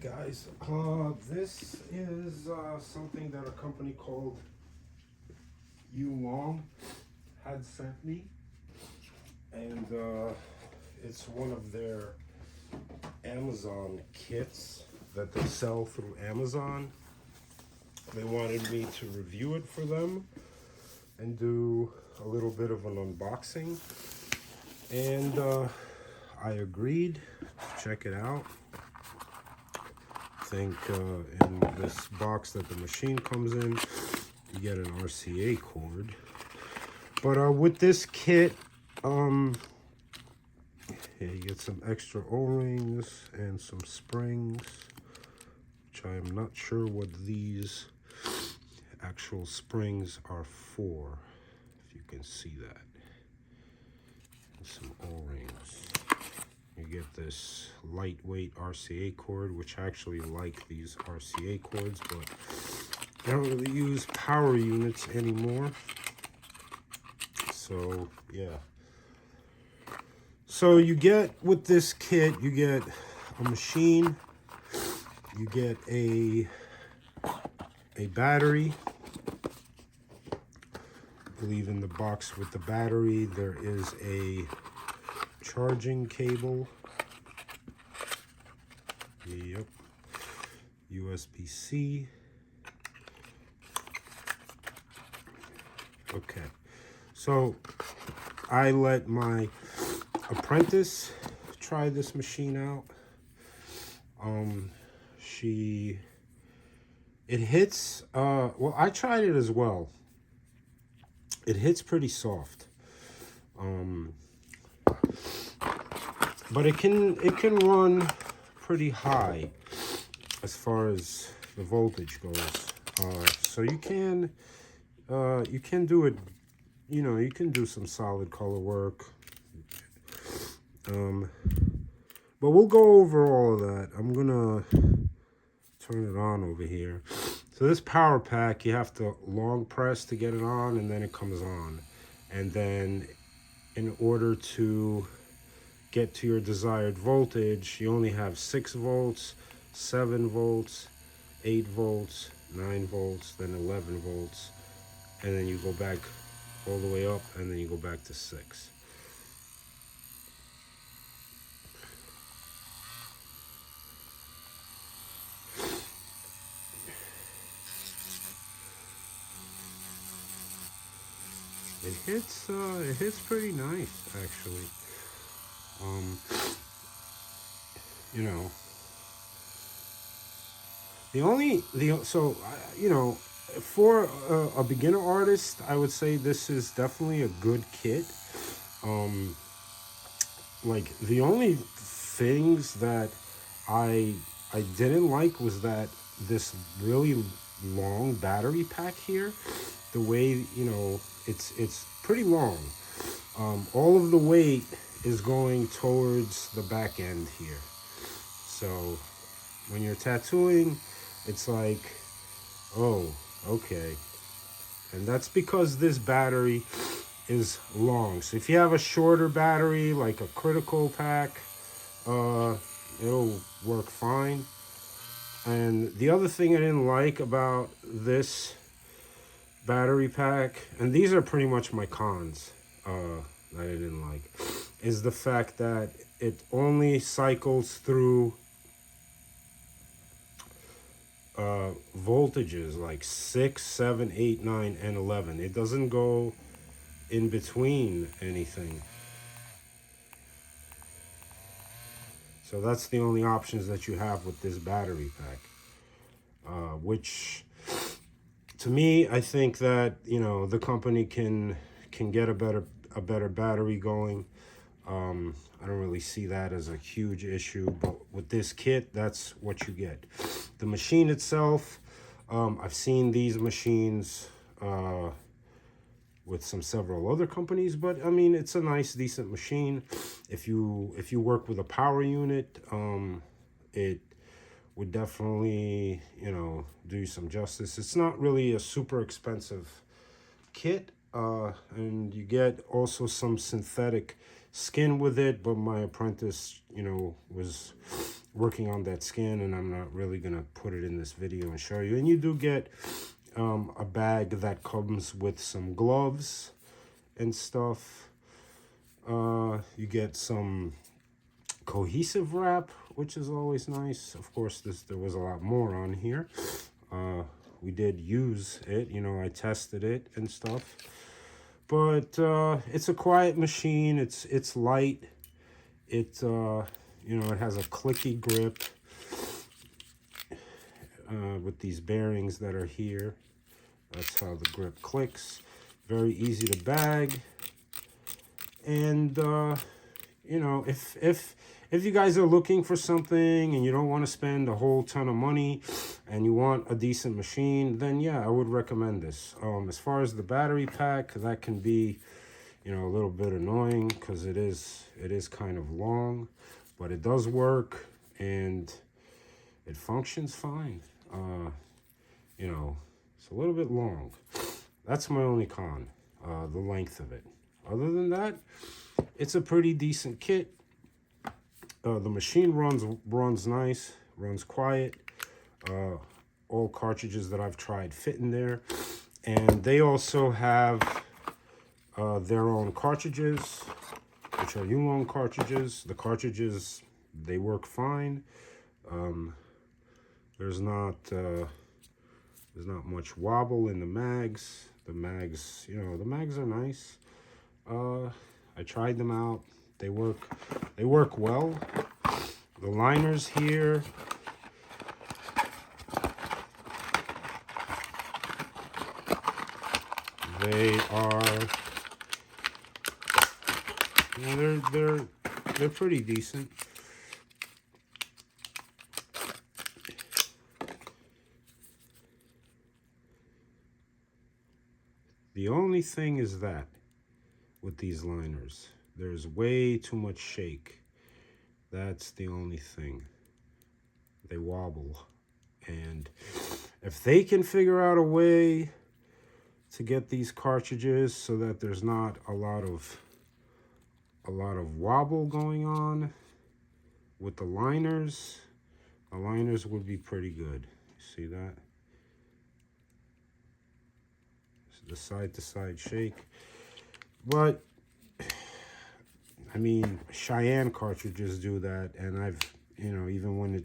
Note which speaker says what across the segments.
Speaker 1: Alright guys, this is something that a company called Yuelong had sent me, and it's one of their Amazon kits that they sell through Amazon. They wanted me to review it for them and do a little bit of an unboxing, and I agreed to check it out. I think in this box that the machine comes in, you get an RCA cord. But with this kit, yeah, you get some extra O-rings and some springs, which I am not sure what these actual springs are for, if you can see that. And some O-rings. You get this lightweight RCA cord, which I actually like these RCA cords, but I don't really use power units anymore. So, yeah. So you get, with this kit, you get a machine, you get a battery. I believe in the box with the battery, there is a charging cable. Yep. USB-C. Okay. So I let my apprentice try this machine out. It hits, well, I tried it as well. It hits pretty soft. But it can run pretty high as far as the voltage goes. So you can do it, you know, you can do some solid color work. But we'll go over all of that. I'm gonna turn it on over here. So this power pack, you have to long press to get it on, and then it comes on. And then in order to get to your desired voltage, you only have 6 volts, 7 volts, 8 volts, 9 volts, then 11 volts, and then you go back all the way up, and then you go back to 6. It hits pretty nice, actually. You know, you know, for a beginner artist, I would say this is definitely a good kit. Like, the only things that I didn't like was that this really long battery pack here, the way, you know, it's pretty long. All of the weight is going towards the back end here. So when you're tattooing, it's like, oh, okay. And that's because this battery is long. So if you have a shorter battery, like a critical pack, it'll work fine. And the other thing I didn't like about this battery pack, and these are pretty much my cons that I didn't like, is the fact that it only cycles through voltages like 6, 7, 8, 9, and 11. It doesn't go in between anything. So that's the only options that you have with this battery pack, which, to me, I think that, you know, the company can get a better battery going. I don't really see that as a huge issue, but with this kit, that's what you get. The machine itself, I've seen these machines with several other companies, but I mean, it's a nice, decent machine. If you work with a power unit, it would definitely, you know, do some justice. It's not really a super expensive kit, and you get also some synthetic skin with it, but my apprentice, you know, was working on that skin, and I'm not really gonna put it in this video and show you. And you do get a bag that comes with some gloves and stuff. You get some cohesive wrap, which is always nice. Of course, there was a lot more on here. We did use it, you know, I tested it and stuff. But it's a quiet machine. It's light. It you know, it has a clicky grip with these bearings that are here. That's how the grip clicks. Very easy to bag. And you know, if you guys are looking for something and you don't want to spend a whole ton of money and you want a decent machine, then yeah, I would recommend this. As far as the battery pack, that can be, you know, a little bit annoying because it is kind of long, but it does work and it functions fine. You know, it's a little bit long. That's my only con, the length of it. Other than that, it's a pretty decent kit. The machine runs nice, runs quiet. All cartridges that I've tried fit in there. And they also have their own cartridges, which are Yuelong cartridges. The cartridges, they work fine. There's not much wobble in the mags. The mags, you know, the mags are nice. I tried them out. They work well. The liners here, they are, you know, they're pretty decent. The only thing is that with these liners, there's way too much shake. That's the only thing. They wobble. And if they can figure out a way to get these cartridges so that there's not a lot of wobble going on with the liners would be pretty good. See that? The side-to-side shake. But I mean, Cheyenne cartridges do that, and I've, you know, even when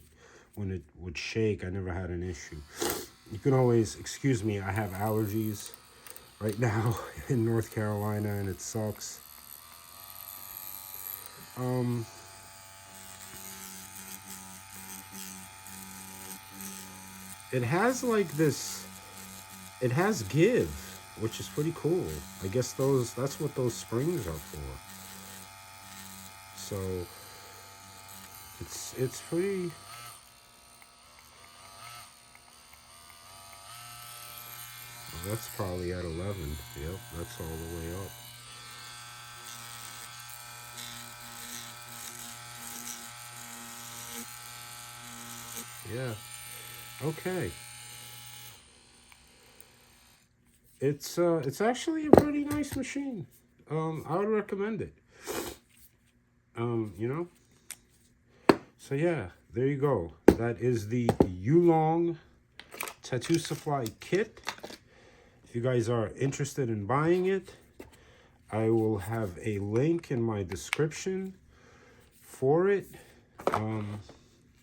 Speaker 1: it would shake, I never had an issue. You can always, excuse me, I have allergies right now in North Carolina, and it sucks. It has like this, it has give, which is pretty cool. I guess that's what those springs are for. So it's pretty. Well, that's probably at 11. Yep, that's all the way up. Yeah. Okay. It's actually a pretty nice machine. I would recommend it. You know. So yeah, there you go. That is the Yuelong Tattoo Supply Kit. If you guys are interested in buying it, I will have a link in my description for it.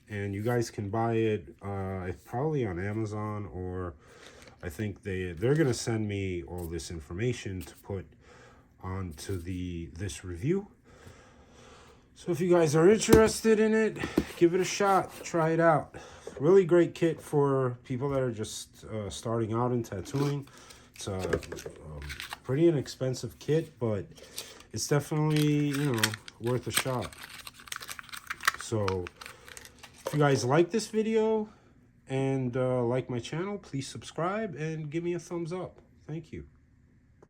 Speaker 1: And you guys can buy it probably on Amazon, or I think they're gonna send me all this information to put onto this review. So if you guys are interested in it, give it a shot, try it out. Really great kit for people that are just starting out in tattooing. It's a pretty inexpensive kit, but it's definitely, you know, worth a shot. So if you guys like this video and like my channel, please subscribe and give me a thumbs up. Thank you.